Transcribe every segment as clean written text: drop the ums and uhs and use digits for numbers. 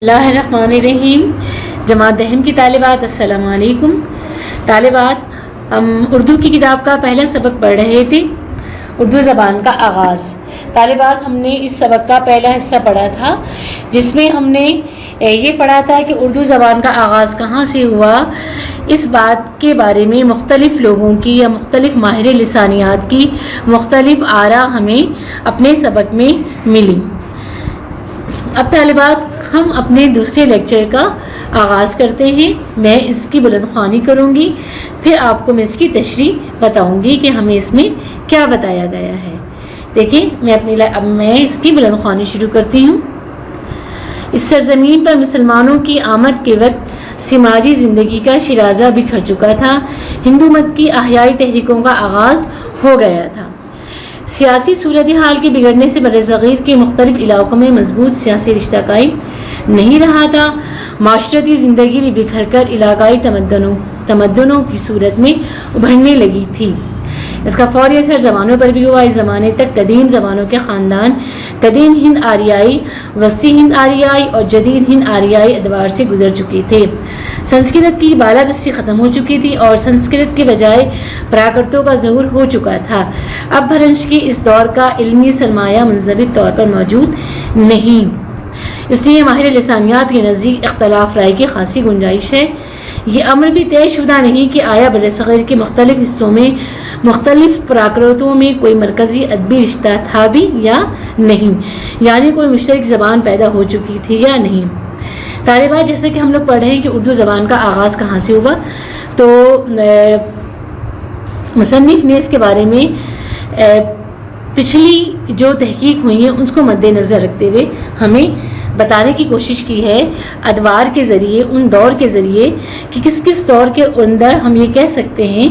اللہ الرحمن الرحیم۔ جماعت دہم کی طالبات السلام علیکم۔ طالبات، ہم اردو کی کتاب کا پہلا سبق پڑھ رہے تھے، اردو زبان کا آغاز۔ طالبات، ہم نے اس سبق کا پہلا حصہ پڑھا تھا جس میں ہم نے یہ پڑھا تھا کہ اردو زبان کا آغاز کہاں سے ہوا۔ اس بات کے بارے میں مختلف لوگوں کی یا مختلف ماہر لسانیات کی مختلف آراء ہمیں اپنے سبق میں ملی۔ اب طالبات، ہم اپنے دوسرے لیکچر کا آغاز کرتے ہیں۔ میں اس کی بلند خوانی کروں گی، پھر آپ کو میں اس کی تشریح بتاؤں گی کہ ہمیں اس میں کیا بتایا گیا ہے۔ دیکھیں، میں اس کی بلند خوانی شروع کرتی ہوں۔ اس سرزمین پر مسلمانوں کی آمد کے وقت سماجی زندگی کا شیرازہ بکھر چکا تھا۔ ہندو مت کی احیائی تحریکوں کا آغاز ہو گیا تھا۔ سیاسی صورتحال کے بگڑنے سے برصغیر کے مختلف علاقوں میں مضبوط سیاسی رشتہ قائم نہیں رہا تھا۔ معاشرتی زندگی بھی بکھر کر علاقائی تمدنوں کی صورت میں ابھرنے لگی تھی۔ اس کا فوری اثر زبانوں پر بھی ہوا۔ اس زمانے تک قدیم زبانوں کے خاندان قدیم ہند آریائی، وسطی ہند آریائی اور جدید ہند آریائی ادوار سے گزر چکے تھے۔ سنسکرت کی بالادستی ختم ہو چکی تھی اور سنسکرت کے بجائے پراکرتوں کا ظہور ہو چکا تھا۔ اب بھرنش کے اس دور کا علمی سرمایہ منضبط طور پر موجود نہیں، اس لیے ماہر لسانیات کے نزدیک اختلاف رائے کی خاصی گنجائش ہے۔ یہ امر بھی طے شدہ نہیں کہ آیا برصغیر کے مختلف حصوں میں مختلف پراکرتوں میں کوئی مرکزی ادبی رشتہ تھا بھی یا نہیں، یعنی کوئی مشترک زبان پیدا ہو چکی تھی یا نہیں۔ طالبات، جیسے کہ ہم لوگ پڑھ رہے ہیں کہ اردو زبان کا آغاز کہاں سے ہوا، تو مصنف نے اس کے بارے میں پچھلی جو تحقیق ہوئی ہیں اس کو مد نظر رکھتے ہوئے ہمیں بتانے کی کوشش کی ہے، ادوار کے ذریعے، ان دور کے ذریعے، کہ کس کس دور کے اندر ہم یہ کہہ سکتے ہیں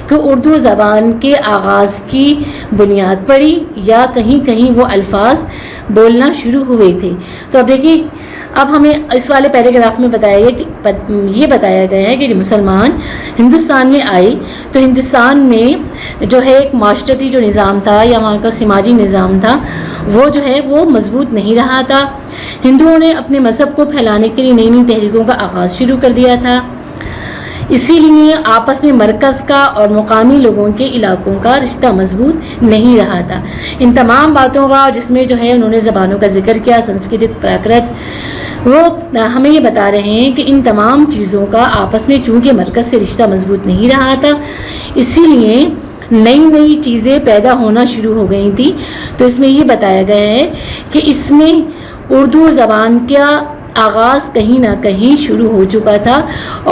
کہ اردو زبان کے آغاز کی بنیاد پڑی یا کہیں کہیں وہ الفاظ بولنا شروع ہوئے تھے۔ تو اب دیکھیں، اب ہمیں اس والے پیراگراف میں یہ بتایا گیا ہے کہ مسلمان ہندوستان میں آئے تو ہندوستان میں جو ہے ایک معاشرتی جو نظام تھا یا وہاں کا سماجی نظام تھا وہ جو ہے وہ مضبوط نہیں رہا تھا۔ ہندوؤں نے اپنے مذہب کو پھیلانے کے لیے نئی نئی تحریکوں کا آغاز شروع کر دیا تھا، اسی لیے آپس میں مرکز کا اور مقامی لوگوں کے علاقوں کا رشتہ مضبوط نہیں رہا تھا۔ ان تمام باتوں کا، جس میں جو ہے انہوں نے زبانوں کا ذکر کیا، سنسکرت، پراکرت، وہ ہمیں یہ بتا رہے ہیں کہ ان تمام چیزوں کا آپس میں چونکہ مرکز سے رشتہ مضبوط نہیں رہا تھا، اسی لیے نئی نئی چیزیں پیدا ہونا شروع ہو گئی تھی۔ تو اس میں یہ بتایا گیا ہے کہ اس میں اردو زبان کا آغاز کہیں نہ کہیں شروع ہو چکا تھا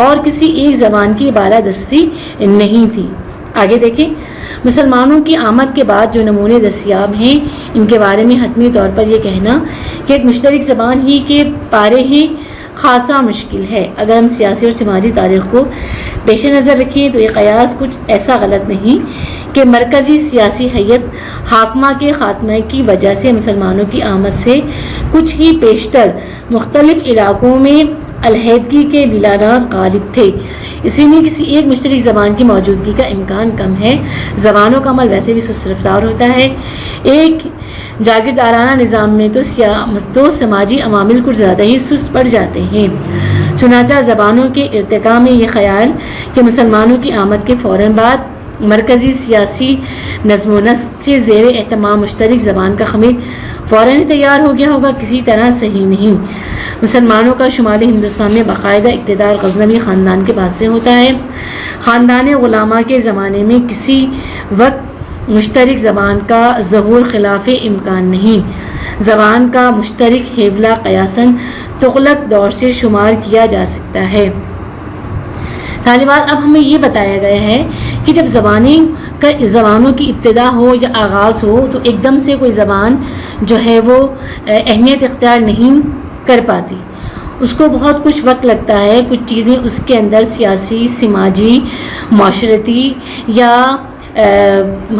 اور کسی ایک زبان کی بالادستی نہیں تھی۔ آگے دیکھیں، مسلمانوں کی آمد کے بعد جو نمونے دستیاب ہیں ان کے بارے میں حتمی طور پر یہ کہنا کہ ایک مشترک زبان ہی کے پارے ہیں خاصا مشکل ہے۔ اگر ہم سیاسی اور سماجی تاریخ کو پیش نظر رکھیں تو یہ قیاس کچھ ایسا غلط نہیں کہ مرکزی سیاسی حیت حاکمہ کے خاتمے کی وجہ سے مسلمانوں کی آمد سے کچھ ہی پیشتر مختلف علاقوں میں علیحدگی کے دلانات غالب تھے، اسی لیے کسی ایک مشترک زبان کی موجودگی کا امکان کم ہے۔ زبانوں کا عمل ویسے بھی سست رفتار ہوتا ہے۔ ایک جاگیردارانہ نظام میں تو سماجی عوامل کچھ زیادہ ہی سست پڑ جاتے ہیں۔ چنانچہ زبانوں کے ارتقاء میں یہ خیال کہ مسلمانوں کی آمد کے فوراً بعد مرکزی سیاسی نظم و نسق سے زیر اہتمام مشترک زبان کا خمیر فوراً تیار ہو گیا ہوگا، کسی طرح صحیح نہیں۔ مسلمانوں کا شمالی ہندوستان میں باقاعدہ اقتدار غزنوی خاندان کے پاس سے ہوتا ہے۔ خاندان غلامہ کے زمانے میں کسی وقت مشترک زبان کا ظہور خلاف امکان نہیں۔ زبان کا مشترک حیبلہ قیاساً تغلق دور سے شمار کیا جا سکتا ہے۔ طالبات، اب ہمیں یہ بتایا گیا ہے کہ جب زبانوں کی ابتدا ہو یا آغاز ہو تو ایک دم سے کوئی زبان جو ہے وہ اہمیت اختیار نہیں کر پاتی، اس کو بہت کچھ وقت لگتا ہے۔ کچھ چیزیں اس کے اندر سیاسی، سماجی، معاشرتی یا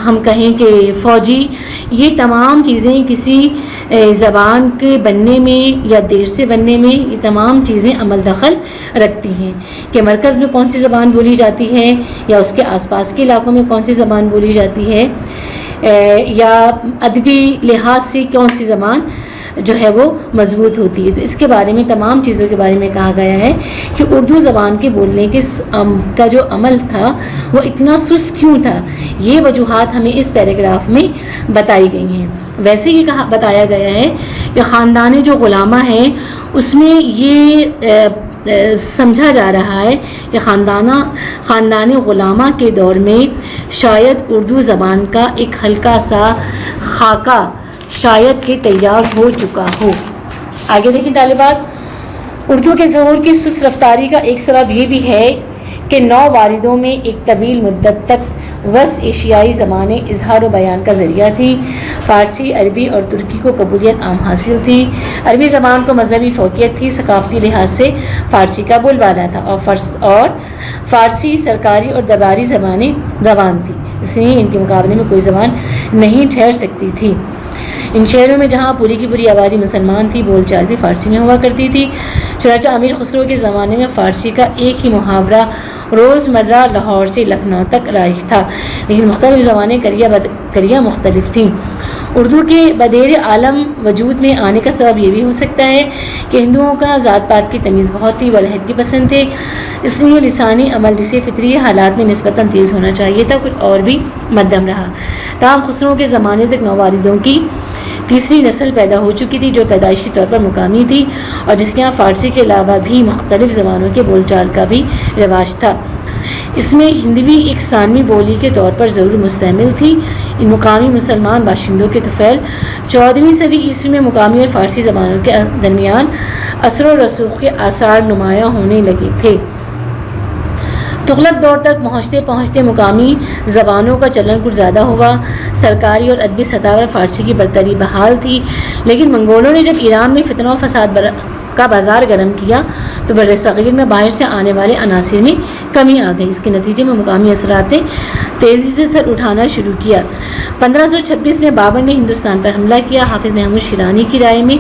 ہم کہیں کہ فوجی، یہ تمام چیزیں کسی زبان کے بننے میں یا دیر سے بننے میں یہ تمام چیزیں عمل دخل رکھتی ہیں کہ مرکز میں کون سی زبان بولی جاتی ہے یا اس کے آس پاس کے علاقوں میں کون سی زبان بولی جاتی ہے، یا ادبی لحاظ سے کون سی زبان جو ہے وہ مضبوط ہوتی ہے۔ تو اس کے بارے میں تمام چیزوں کے بارے میں کہا گیا ہے کہ اردو زبان کے بولنے کا جو عمل تھا وہ اتنا سست کیوں تھا، یہ وجوہات ہمیں اس پیراگراف میں بتائی گئی ہیں۔ ویسے یہ بتایا گیا ہے کہ خاندان جو غلامہ ہے اس میں یہ سمجھا جا رہا ہے کہ خاندان غلامہ کے دور میں شاید اردو زبان کا ایک ہلکا سا خاکہ شاید کہ تیار ہو چکا ہو۔ آگے دیکھیں طالبات، اردو کے ظہور کی سست رفتاری کا ایک سبب یہ بھی ہے کہ نو واردوں میں ایک طویل مدت تک وسط ایشیائی زبانیں اظہار و بیان کا ذریعہ تھیں۔ فارسی، عربی اور ترکی کو قبولیت عام حاصل تھی۔ عربی زبان کو مذہبی فوقیت تھی، ثقافتی لحاظ سے فارسی کا بول بالا تھا اور فارسی سرکاری اور درباری زبانیں روان تھیں، اس لیے ان کے مقابلے میں کوئی زبان نہیں ٹھہر سکتی تھی۔ ان شہروں میں جہاں پوری کی پوری آبادی مسلمان تھی، بول چال بھی فارسی میں ہوا کرتی تھی۔ چنانچہ امیر خسرو کے زمانے میں فارسی کا ایک ہی محاورہ روزمرہ لاہور سے لکھنؤ تک رائج تھا، لیکن مختلف زبانیں کریہ مختلف تھیں۔ اردو کے بدیر عالم وجود میں آنے کا سبب یہ بھی ہو سکتا ہے کہ ہندوؤں کا ذات پات کی تمیز بہت تھی، وہ علیحدگی پسند تھے، اس لیے لسانی عمل جسے فطری حالات میں نسبتاً تیز ہونا چاہیے تھا کچھ اور بھی مدھم رہا۔ تاہم خسرو کے زمانے تک نوواردوں کی تیسری نسل پیدا ہو چکی تھی جو پیدائشی طور پر مقامی تھی اور جس کے یہاں فارسی کے علاوہ بھی مختلف زبانوں کے بول چال کا بھی رواج تھا۔ اس میں ہندوی ایک ثانوی بولی کے طور پر ضرور مستعمل تھی۔ ان مقامی مسلمان باشندوں کے طفیل 14ویں صدی عیسوی میں مقامی اور فارسی زبانوں کے درمیان اثر و رسوخ کے آثار نمایاں ہونے لگے تھے۔ تغلق دور تک پہنچتے مقامی زبانوں کا چلن کچھ زیادہ ہوا۔ سرکاری اور ادبی سطح پر فارسی کی برتری بحال تھی، لیکن منگولوں نے جب ایران میں فتنہ و فساد کا بازار گرم کیا تو بر صغیر میں باہر سے آنے والے عناصر میں کمی آ گئی۔ اس کے نتیجے میں مقامی اثرات نے تیزی سے سر اٹھانا شروع کیا۔ 1526 میں بابر نے ہندوستان پر حملہ کیا۔ حافظ محمود شیرانی کی رائے میں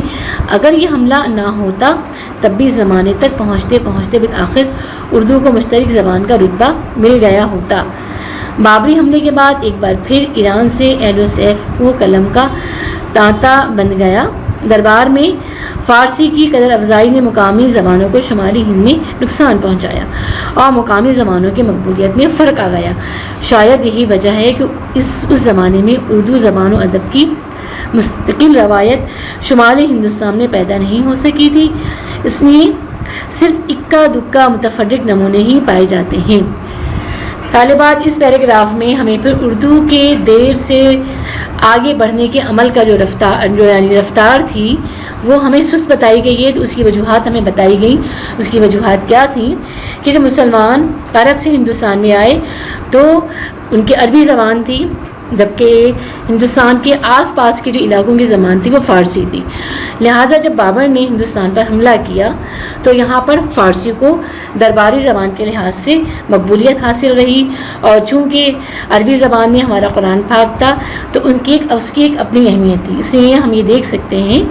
اگر یہ حملہ نہ ہوتا تب بھی زمانے تک پہنچتے بالآخر اردو کو مشترک زبان کا رتبہ مل گیا ہوتا۔ بابری حملے کے بعد ایک بار پھر ایران سے اہل و سیف و قلم کا تانتا بن گیا۔ دربار میں فارسی کی قدر افزائی نے مقامی زبانوں کو شمالی ہند میں نقصان پہنچایا اور مقامی زبانوں کی مقبولیت میں فرق آ گیا۔ شاید یہی وجہ ہے کہ اس زمانے میں اردو زبان و ادب کی مستقل روایت شمالی ہندوستان میں پیدا نہیں ہو سکی تھی، اس لیے صرف اکا دکا متفرق نمونے ہی پائے جاتے ہیں۔ طالبات، اس پیراگراف میں ہمیں پھر اردو کے دیر سے آگے بڑھنے کے عمل کا جو رفتار تھی وہ ہمیں سست بتائی گئی ہے، تو اس کی وجوہات ہمیں بتائی گئیں۔ اس کی وجوہات کیا تھیں کہ جب مسلمان عرب سے ہندوستان میں آئے تو ان کی عربی زبان تھی، جبکہ ہندوستان کے آس پاس کے جو علاقوں کی زبان تھی وہ فارسی تھی۔ لہٰذا جب بابر نے ہندوستان پر حملہ کیا تو یہاں پر فارسی کو درباری زبان کے لحاظ سے مقبولیت حاصل رہی، اور چونکہ عربی زبان میں ہمارا قرآن پاک تھا تو اس کی ایک اپنی اہمیت تھی۔ اس لیے ہم یہ دیکھ سکتے ہیں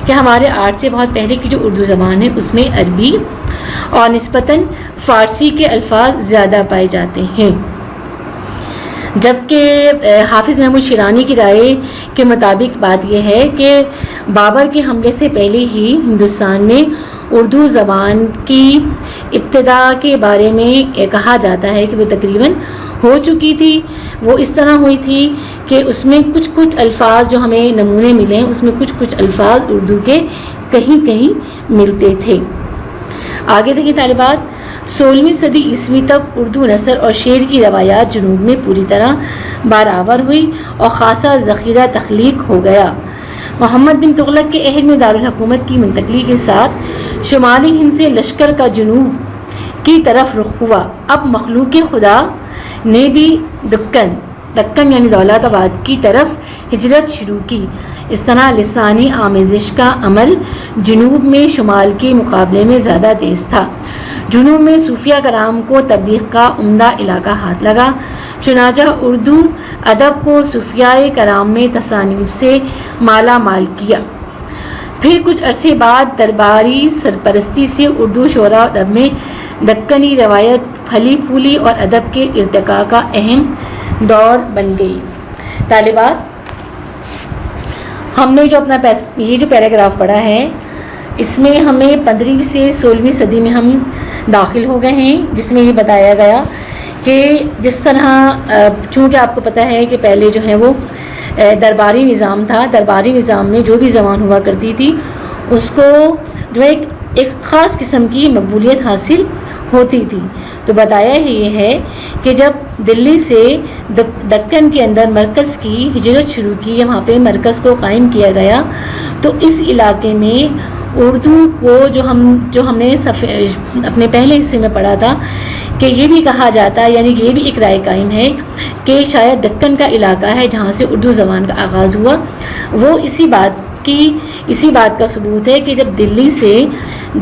کہ ہمارے آرٹ سے بہت پہلے کی جو اردو زبان ہے اس میں عربی اور نسبتاً فارسی کے الفاظ زیادہ پائے جاتے ہیں، جبکہ حافظ محمود شیرانی کی رائے کے مطابق بات یہ ہے کہ بابر کے حملے سے پہلے ہی ہندوستان میں اردو زبان کی ابتدا کے بارے میں کہا جاتا ہے کہ وہ تقریباً ہو چکی تھی۔ وہ اس طرح ہوئی تھی کہ اس میں کچھ الفاظ جو ہمیں نمونے ملے ہیں اس میں کچھ الفاظ اردو کے کہیں ملتے تھے۔ آگے دیکھیں طالبات، 16ویں صدی عیسوی تک اردو نثر اور شعر کی روایات جنوب میں پوری طرح برآور ہوئی اور خاصا ذخیرہ تخلیق ہو گیا۔ محمد بن تغلق کے عہد میں دارالحکومت کی منتقلی کے ساتھ شمالی ہند سے لشکر کا جنوب کی طرف رخ ہوا۔ اب مخلوق خدا نے بھی دکن یعنی دولت آباد کی طرف ہجرت شروع کی۔ اس طرح لسانی آمیزش کا عمل جنوب میں شمال کے مقابلے میں زیادہ تیز تھا۔ جنوب میں صوفیہ کرام کو تبلیغ کا عمدہ علاقہ ہاتھ لگا، چنانچہ اردو ادب کو صوفیاء کرام میں تصانیف سے مالا مال کیا۔ پھر کچھ عرصے بعد درباری سرپرستی سے اردو شعراء ادب میں دکنی روایت پھلی پھولی اور ادب کے ارتقاء کا اہم دور بن گئی۔ طالبات، ہم نے جو اپنا یہ جو پیراگراف پڑھا ہے اس میں ہمیں 15ویں سے 16ویں صدی میں ہم داخل ہو گئے ہیں، جس میں یہ بتایا گیا کہ جس طرح چونکہ آپ کو پتہ ہے کہ پہلے جو ہے وہ درباری نظام تھا، درباری نظام میں جو بھی زبان ہوا کرتی تھی اس کو جو ایک خاص قسم کی مقبولیت حاصل ہوتی تھی۔ تو بتایا یہ ہے کہ جب دلی سے دکن کے اندر مرکز کی ہجرت شروع کی، وہاں پہ مرکز کو قائم کیا گیا، تو اس علاقے میں اردو کو جو ہم نے اپنے پہلے حصے میں پڑھا تھا کہ یہ بھی کہا جاتا ہے، یعنی کہ یہ بھی ایک رائے قائم ہے کہ شاید دکن کا علاقہ ہے جہاں سے اردو زبان کا آغاز ہوا۔ وہ اسی بات کا ثبوت ہے کہ جب دلی سے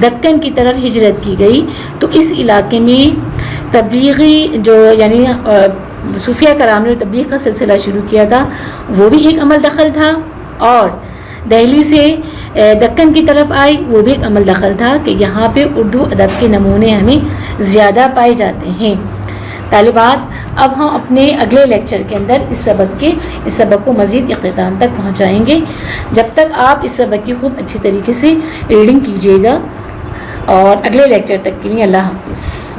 دکن کی طرف ہجرت کی گئی تو اس علاقے میں تبلیغی جو یعنی صوفیہ کرام نے تبلیغ کا سلسلہ شروع کیا تھا وہ بھی ایک عمل دخل تھا، اور دہلی سے دکن کی طرف آئی وہ بھی ایک عمل دخل تھا کہ یہاں پہ اردو ادب کے نمونے ہمیں زیادہ پائے جاتے ہیں۔ طالبات، اب ہم اپنے اگلے لیکچر کے اندر اس سبق کو مزید اختتام تک پہنچائیں گے۔ جب تک آپ اس سبق کی خوب اچھی طریقے سے ریڈنگ کیجیے گا، اور اگلے لیکچر تک کے لیے اللہ حافظ۔